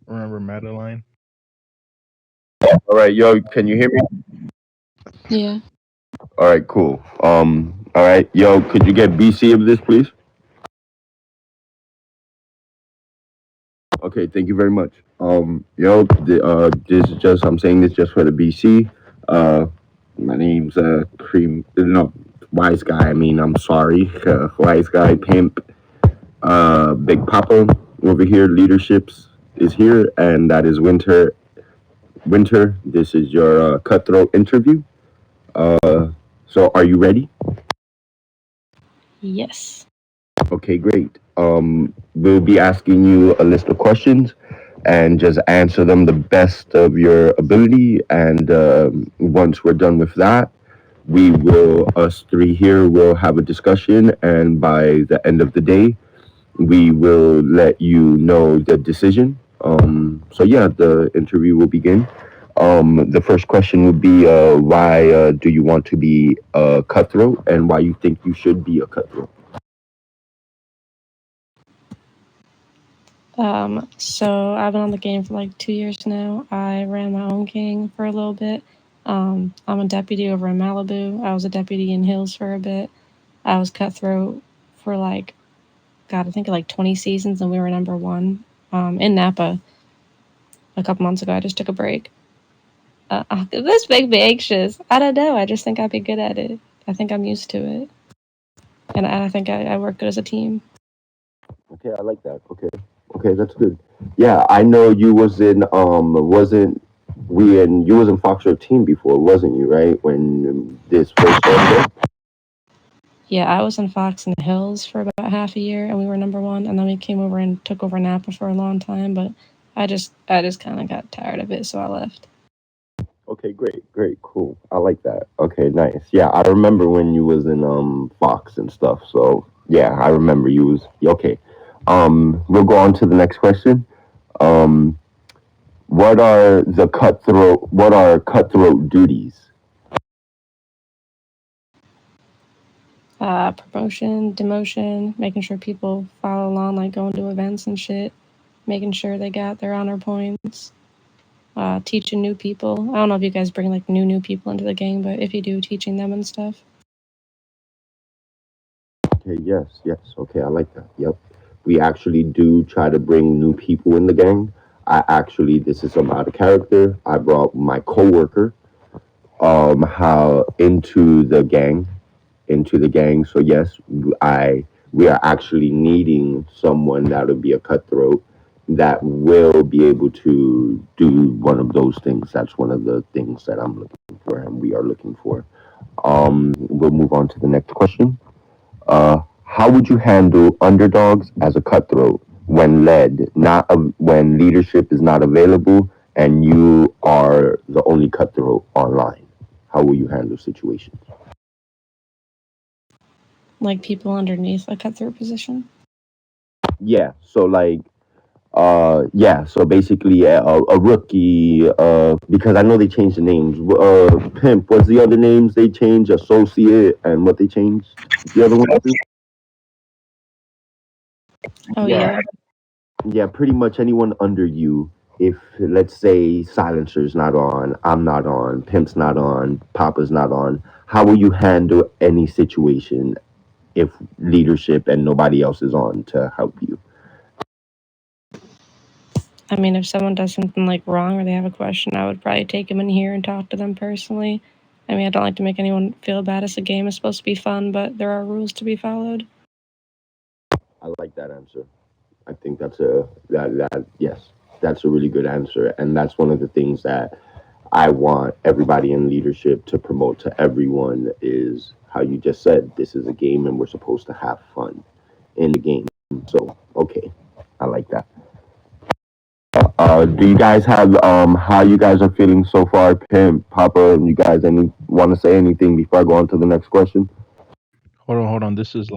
Remember Madeline? All right, yo, can you hear me? Yeah. All right, cool. All right, yo, could you get BC of this, please? Okay, thank you very much. This is just I'm saying this just for the BC. Uh, my name's Cream. No, Wise Guy. I mean, I'm sorry, Wise Guy Pimp. Big Papa over here. Leaderships is here, and that is Winter. Winter, this is your cutthroat interview. So are you ready? Yes. Okay, great. We'll be asking you a list of questions and just answer them the best of your ability. And once we're done with that, us three here, will have a discussion. And by the end of the day, we will let you know the decision. So, yeah, the interview will begin. The first question would be why do you want to be a cutthroat and why you think you should be a cutthroat? So I've been on the game for like 2 years now. I ran my own gang for a little bit. I'm a deputy over in Malibu. I was a deputy in Hills for a bit. I was cutthroat for like, God, I think like 20 seasons, and we were number one. In Napa a couple months ago. I just took a break. This makes me anxious. I don't know. I just think I'd be good at it. I think I'm used to it, and I think I work good as a team. Okay, I like that. Okay, okay, that's good. Yeah, I know you was in wasn't we and you was in Foxtrot team before, wasn't you? Right when this first started. Yeah, I was in Fox and Hills for about half a year, and we were number one. And then we came over and took over Napa for a long time, but I just kind of got tired of it, so I left. Okay, great, great, cool. I like that. Okay, nice. Yeah, I remember when you was in Fox and stuff. So yeah, I remember you was okay. We'll go on to the next question. Um, what are cutthroat duties? Promotion, demotion, making sure people follow along, like going to events and shit, making sure they got their honor points, teaching new people. I don't know if you guys bring like new people into the gang, but if you do, teaching them and stuff. Okay, yes, yes. Okay, I like that. Yep. We actually do try to bring new people in the gang. This is some out of character. I brought my coworker, how into the gang. So yes, we are actually needing someone that'll be a cutthroat that will be able to do one of those things. That's one of the things that I'm looking for and we are looking for. We'll move on to the next question. How would you handle underdogs as a cutthroat when leadership is not available and you are the only cutthroat online? How will you handle situations? Like people underneath a cutthroat position. Yeah, so like yeah, so basically a rookie because I know they changed the names. Pimp, what's the other names they changed? Associate and what they changed? The other one too? Oh Yeah. yeah. Yeah, pretty much anyone under you. If let's say Silencer's not on, I'm not on, Pimp's not on, Papa's not on, how will you handle any situation if leadership and nobody else is on to help you? I mean, if someone does something like wrong or they have a question, I would probably take them in here and talk to them personally. I mean, I don't like to make anyone feel bad. As a game is supposed to be fun, but there are rules to be followed. I like that answer. I think that yes, that's a really good answer, and that's one of the things that I want everybody in leadership to promote to everyone is how you just said this is a game and we're supposed to have fun in the game. So okay, I like that. Do you guys have how you guys are feeling so far, Pimp, Papa? You guys any want to say anything before I go on to the next question? Hold on. This is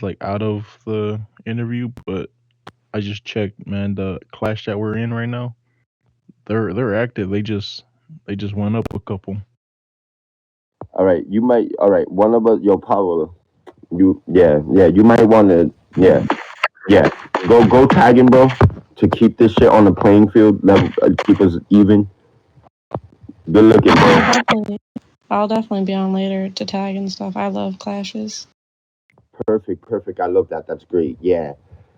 like out of the interview, but I just checked, man. The clash that we're in right now, they're active. They just went up a couple. All right, you might. All right, one of us, yo, Pablo. You, yeah, yeah. You might want to, yeah, yeah. Go tag him, bro. to keep this shit on the playing field level, keep us even. Good looking, bro. I'll definitely be on later to tag and stuff. I love clashes. Perfect. I love that. That's great. Yeah,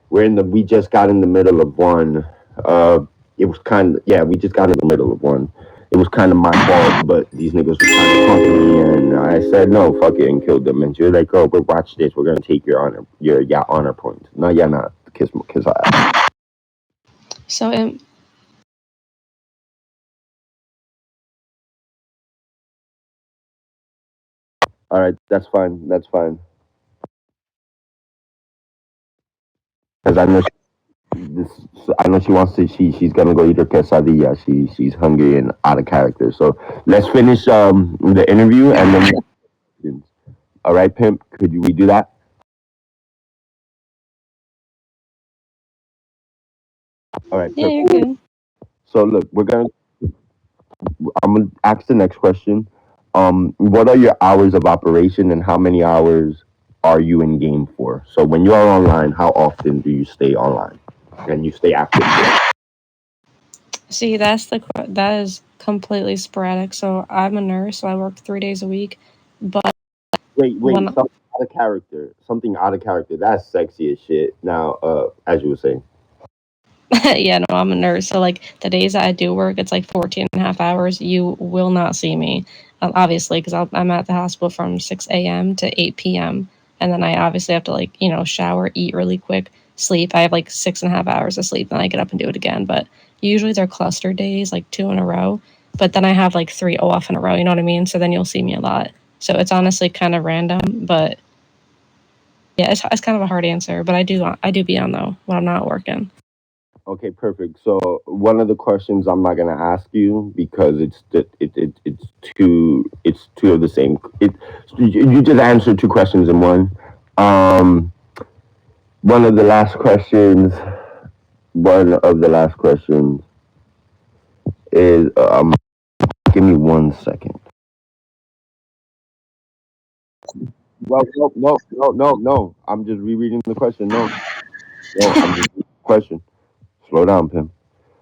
we just got in the middle of one. Uh, it was kind of, yeah, we just got in the middle of one. It was kind of my fault, but these niggas were trying to punk me, and I said no, fuck it, and killed them. And she was like, "Oh, but watch this. We're gonna take your honor points." No, yeah, not kiss ass. So, All right, that's fine. That's fine. Because I know she wants to. She's gonna go eat her quesadilla. She's hungry and out of character. So let's finish the interview and then. All right, pimp. We do that? All right. yeah, you're good. So look, I'm gonna ask the next question. What are your hours of operation and how many hours are you in game for? So when you are online, how often do you stay online and you stay active? See, that is completely sporadic. So I'm a nurse, so I work 3 days a week. But Wait, when something out of character. Something out of character. That's sexy as shit. Now, as you were saying. yeah, no, I'm a nurse. So like the days that I do work, it's like 14 and a half hours. You will not see me, obviously, because I'm at the hospital from 6 a.m. to 8 p.m. And then I obviously have to shower, eat really quick, sleep. I have like 6.5 hours of sleep, then I get up and do it again. But usually they're cluster days, like 2 in a row. But then I have like 3 off in a row. You know what I mean? So then you'll see me a lot. So it's honestly kind of random, but yeah, it's kind of a hard answer. But I do be on though when I'm not working. Okay, perfect. So one of the questions I'm not gonna ask you because it's two of the same. You just answered two questions in one. Um, one of the last questions. One of the last questions is give me 1 second. Well, no. I'm just rereading the question. No, I'm just reading the question. Slow down, Pim.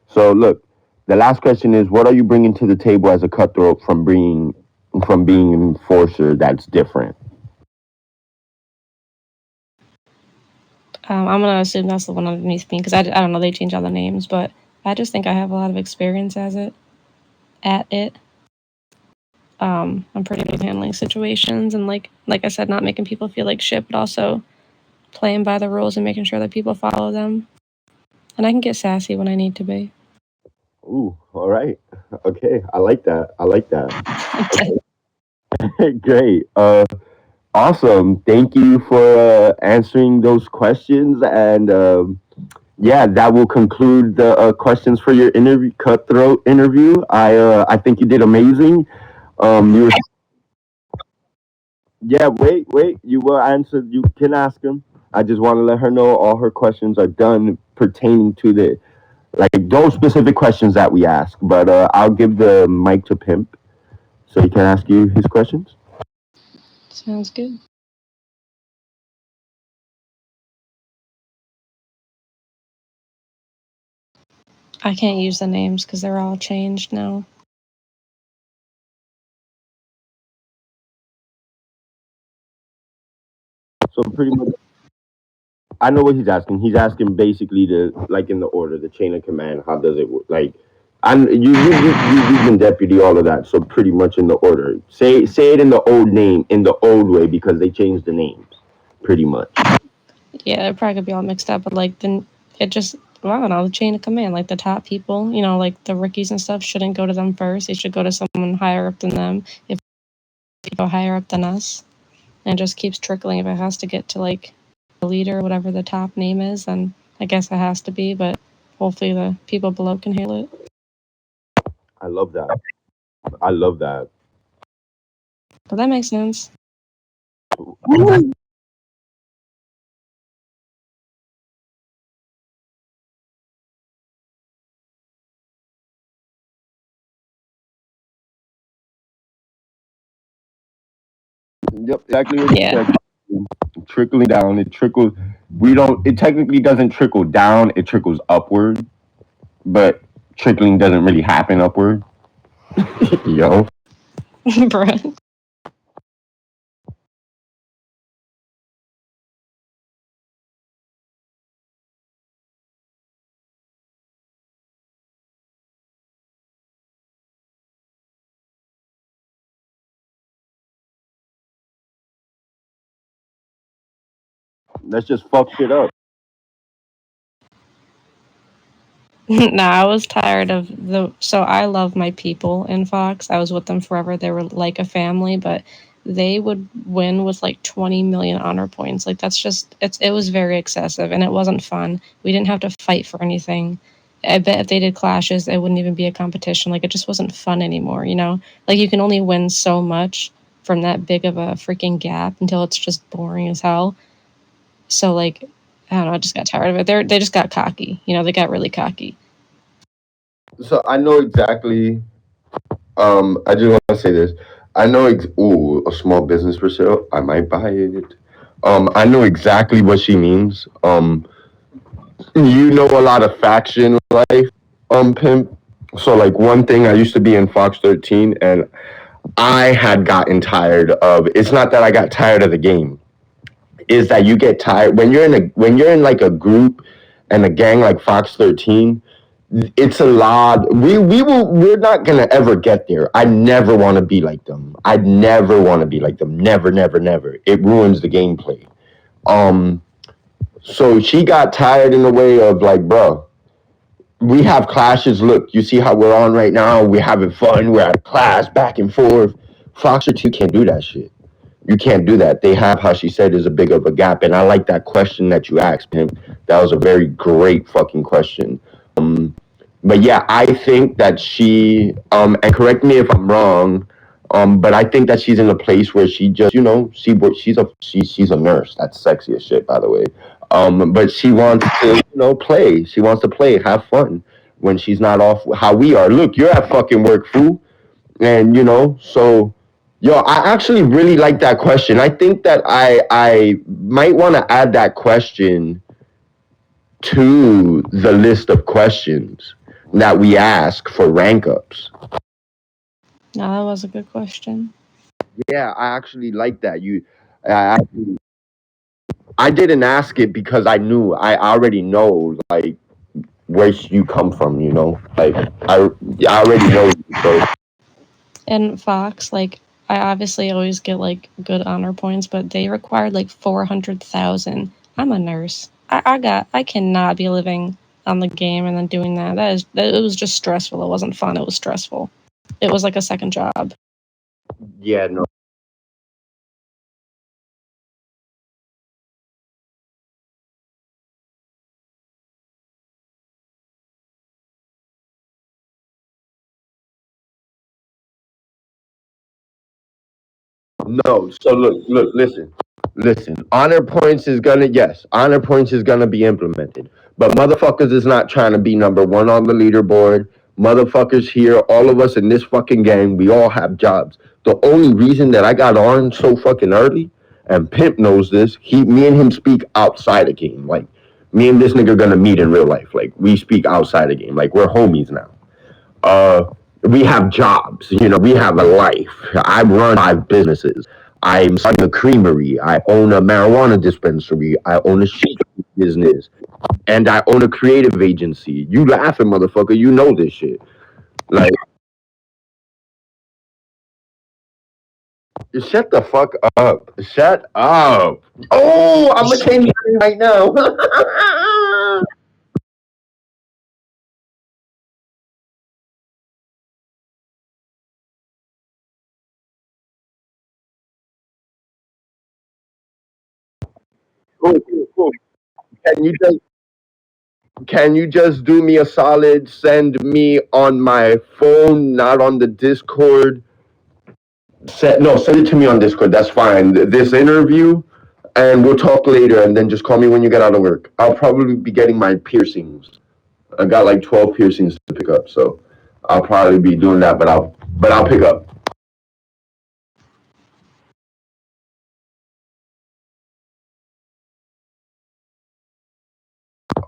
So look, the last question is, what are you bringing to the table as a cutthroat from being an enforcer that's different? I'm gonna assume that's the one underneath me because I don't know, they change all the names, but I just think I have a lot of experience at it. I'm pretty good at handling situations and like I said, not making people feel like shit, but also playing by the rules and making sure that people follow them. And I can get sassy when I need to be. Ooh, all right. Okay, I like that. Great. Awesome. Thank you for answering those questions. And yeah, that will conclude the questions for your interview, cutthroat interview. I think you did amazing. You were, yeah. Wait. You will answer. You can ask them. I just want to let her know all her questions are done pertaining to the like those specific questions that we ask. But I'll give the mic to Pimp so he can ask you his questions. Sounds good. I can't use the names because they're all changed now. So pretty much, I know what he's asking. He's asking basically the like in the order, the chain of command. How does it work? Like, and you've been deputy, all of that. So pretty much in the order. Say it in the old name, in the old way, because they changed the names. Pretty much. Yeah, it probably could be all mixed up, but like then it just well, I don't know, the chain of command, like the top people, like the rookies and stuff shouldn't go to them first. They should go to someone higher up than them. If people higher up than us, and it just keeps trickling. If it has to get to like the leader, whatever the top name is, then I guess it has to be. But hopefully the people below can handle it. I love that. I love that. But that makes sense. Yep, exactly what you Yeah. said. Trickling down, it trickles. We don't. It technically doesn't trickle down. It trickles upward, but trickling doesn't really happen upward. Yo, Bruh. let's just fuck shit up. Nah, I was tired of the. So I love my people in Fox. I was with them forever. They were like a family, but they would win with like 20 million honor points. Like that's just it was very excessive and it wasn't fun. We didn't have to fight for anything. I bet if they did clashes, it wouldn't even be a competition. Like it just wasn't fun anymore, you know? Like you can only win so much from that big of a freaking gap until it's just boring as hell. So like I don't know, I just got tired of it. They just got cocky. You know, they got really cocky. So I know exactly. I just want to say this. I know. Ooh, a small business for sale. I might buy it. I know exactly what she means. You know a lot of faction life. Pimp. So like one thing, I used to be in Fox 13, and I had gotten tired of. It's not that I got tired of the game. Is that you get tired when you're in like a group and a gang like Fox 13. It's a lot. We're not gonna ever get there. I never want to be like them. I'd never want to be like them. Never, never, never. It ruins the gameplay. Um, so she got tired in the way of like, bro, we have clashes. Look, you see how we're on right now. We're having fun. We're at class back and forth. Fox or two can't do that shit. You can't do that. They have, how she said, is a big of a gap. And I like that question that you asked him. That was a very great fucking question. But yeah, I think that she, and correct me if I'm wrong, but I think that she's in a place where she just, she's a nurse. That's sexy as shit, by the way. But she wants to, play. She wants to play, have fun when she's not off. How we are. Look, you're at fucking work, fool, and so. Yo, I actually really like that question. I think that I might want to add that question to the list of questions that we ask for rank ups. No, that was a good question. Yeah, I actually like that. I, I didn't ask it because I already know like where you come from. Like I already know. So And Fox, like, I obviously always get like good honor points, but they required like 400,000. I'm a nurse. I cannot be living on the game and then doing that. It was just stressful. It wasn't fun. It was stressful. It was like a second job. yeah, no. No, so listen. Honor points is gonna yes, honor points is gonna be implemented, but motherfuckers is not trying to be number one on the leaderboard. Motherfuckers here, all of us in this fucking gang, we all have jobs. The only reason that I got on so fucking early, and Pimp knows this, me and him speak outside the game. Like me and this nigga gonna meet in real life. Like we speak outside the game. Like we're homies now. We have jobs, we have a life. I run 5 businesses. I'm starting a creamery. I own a marijuana dispensary. I own a sheet business. And I own a creative agency. You laughing, motherfucker. You know this shit. Like, shut the fuck up. Shut up. Oh, I'm going to change your name right now. Cool, cool, cool. Can you just do me a solid? Send me on my phone, not on the Discord. Send it to me on Discord. That's fine. This interview, and we'll talk later. And then just call me when you get out of work. I'll probably be getting my piercings. I got like 12 piercings to pick up, so I'll probably be doing that. But I'll pick up.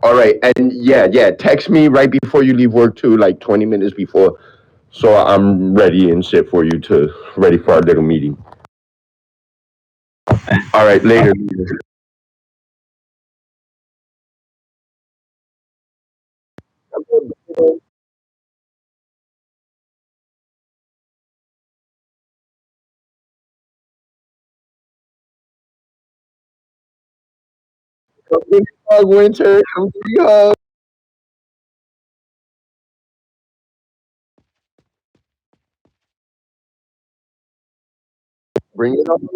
All right, and yeah, text me right before you leave work too, like 20 minutes before, so I'm ready and shit for you to ready for our little meeting. All right, later. Come give me a hug, Winter. Come give me a hug. Bring it on.